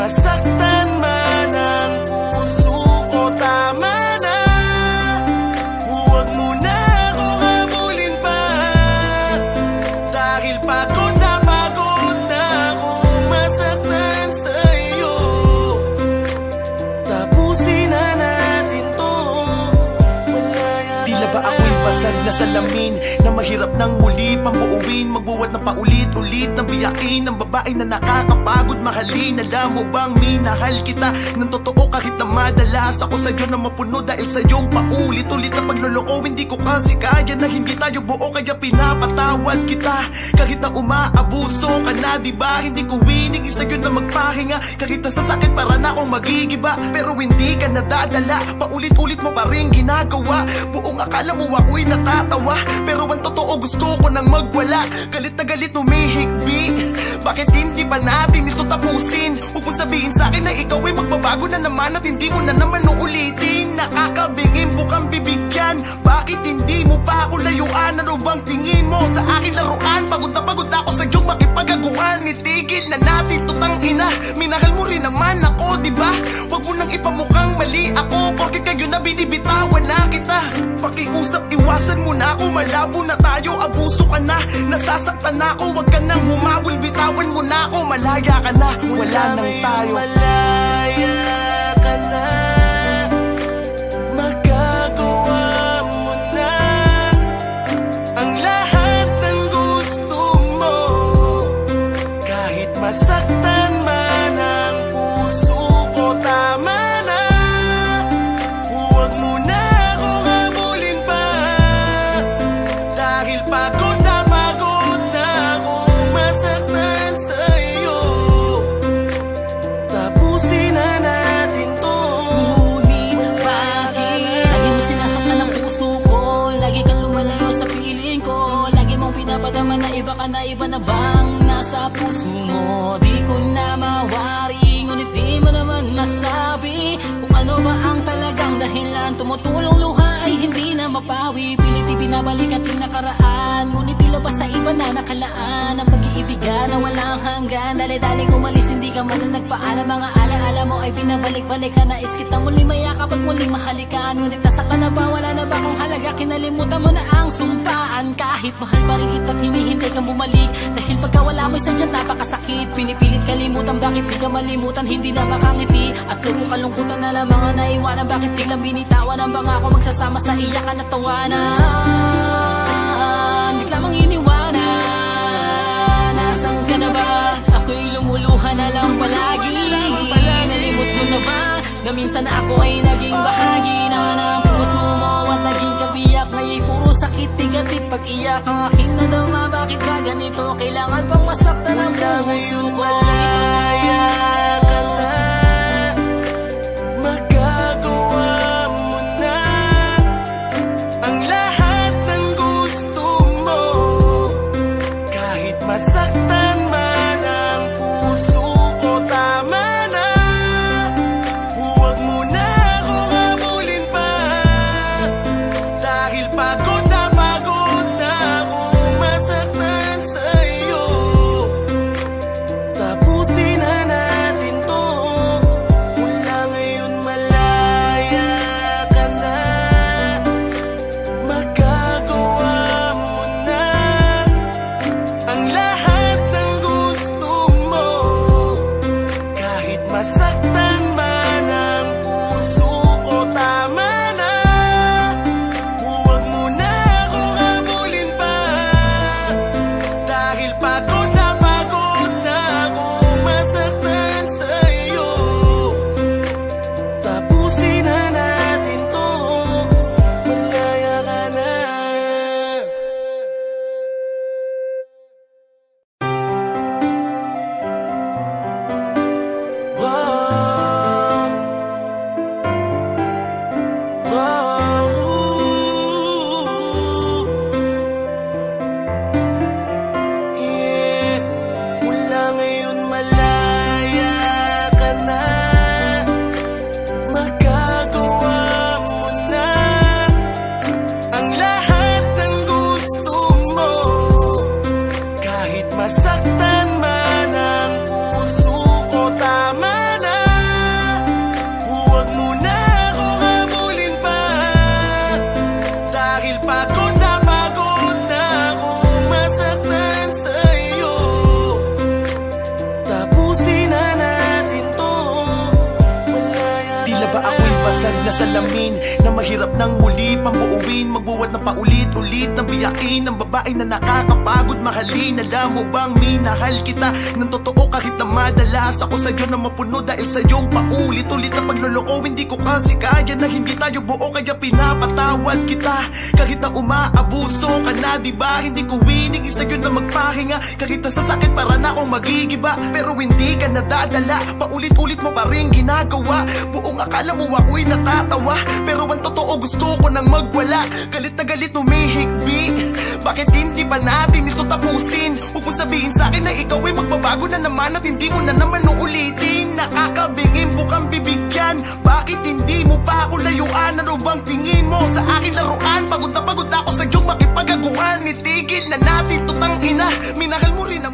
masaktan man ang puso ko, tama na. Huwag mo na ako habulin pa, dahil pagod na ako masaktan sa'yo. Tapusin na natin to, malaya. Tila ba ako'y basag na salamin na mahirap nang muli pambuuin, magbuwat na paulit-ulit na biyakin ng babae na nakakapagod mahalin. Alam mo bang minahal kita ng totoo kahit na madalas ako sa'yo na mapuno dahil sa'yong paulit-ulit na pagloloko. Hindi ko kasi kaya na hindi tayo buo, kaya pinapatawad kita kahit na umaabuso ka na, diba? Hindi ko wining sa'yo na magpahinga kahit na sa sakit para na akong magigiba, pero hindi ka nadadala, paulit-ulit mo pa rin ginagawa. Buong akala mo ako'y natatawa, pero ang totoo gusto ko nang magwala. Galit na galit humihigbi, bakit hindi ba natin ito tapusin? Huwag mo sabihin sa'kin na ikaw ay magbabago na naman at hindi mo na naman uulitin. Nakakabingin, bukang bibigyan, bakit hindi mo pa ako layuan? Ano bang tingin mo sa aking laruan? Pagod na ako sa iyong makipagaguan. Itigil na natin to, tangina, minahal mo rin naman ako, diba? Huwag mo nang ipamukhang mali ako, porque kayo na binibitawan na kita. Pakiusap, iwasan mo na ako, malabo na tayo, abuso ka na, nasasaktan na ako. Huwag ka nang humawil, bitawan mo na ako, malaya ka na, wala nang tayo. Malaya ka na, magagawa mo na ang lahat ng gusto mo, kahit masaktan man ang puso ko, tama na. Huwag mo na ako habulin pa, dahil pagod na ako masaktan sa'yo. Tapusin na natin to. Ngunit bakit lagi mo sinasaktan ang puso ko? Lagi kang lumalayo sa piling ko, lagi mong pinapadama na iba ka na, iba na bang nasa puso mo? Di ko na mawari, ngunit di mo naman masabi kung ano ba ang talagang dahilan. Tumutulong luha ay hindi na mapawi, pilit ibinabalik ating nakaraan, ngunit tila ba sa iba na nakalaan ang pag-iibigan na walang hanggan. Dali-daling umalis, hindi ka man lang nagpaalam. Mga alaala mo ay binabalik-balik ka, nais kitang muling mayakap at muling mahalikan, ngunit nasa ka na ba, wala na ba kung halaga? Kinalimutan mo na ang sumpaan, kahit mahal pa rin kita't hinihintay kang bumalik, dahil pagkawala mo'y sadyang napakasakit. Pinipilit kalimutan, bakit di ka malimutan? Hindi na makangiti at puro kalungkutan na lang mga naiwanan. Bakit biglang binitawan ang bangako, magsasama sa iyakan at tawanan? Bigla mong iniwanan, nasan ka na ba? Ako'y lumuluha na lang palagi. Nalimot mo na ba na minsan ako ay naging bahagi na ng puso mo at naging kabiyak? Ngayon puro sakit, tigatid pag-iyak ang aking nadama. Bakit ba ganito? Kailangan pang masaktan ang puso ko. Malaya ka na, magagawa mo na ang lahat ng gusto mo, kahit masaktan man ang puso ko, tama na. Huwag mo na ako habulin pa, dahil pagod na ako masaktan sa'yo. Tapusin na natin to, mula ngayon malaya ka na, magagawa mo na ang lahat ng gusto mo, kahit masaktan man ang puso ko, tama na. Huwag mo na ako habulin pa, dahil pagod na ako masaktan sa'yo. Tapusin na natin to, malaya ka na. Wow. na salamin na mahirap nang muli pambuuin, magbuwat ng paulit-ulit na biyakin ng babae na nakakapagod mahalin. Alam mo bang minahal kita ng totoo kahit na madalas ako sa'yo na mapuno dahil sa iyong paulit-ulit na pagloloko. Hindi ko kasi kaya na hindi tayo buo kaya pinapatawad kita kahit na umaabuso ka na, diba? Hindi ko wining sa'yo na magpahinga kahit na sasakit para na akong magigiba. Pero hindi ka nadadala, paulit-ulit mo pa rin ginagawa. Buong akala mo ako'y natatawa, pero ang totoo gusto ko nang magwala. Galit na galit humihigbi, bakit hindi ba natin ito tapusin? Huwag mo sabihin sa'kin na ikaw ay magbabago na naman at hindi mo na naman uulitin. Nakakabingin bukang bibigyan, bakit hindi mo pa ako layuan? Ano bang tingin mo sa aking laruan? Pagod na ako sa iyong makipagaguhan. Itigil na natin to tangina, minahal mo rin naman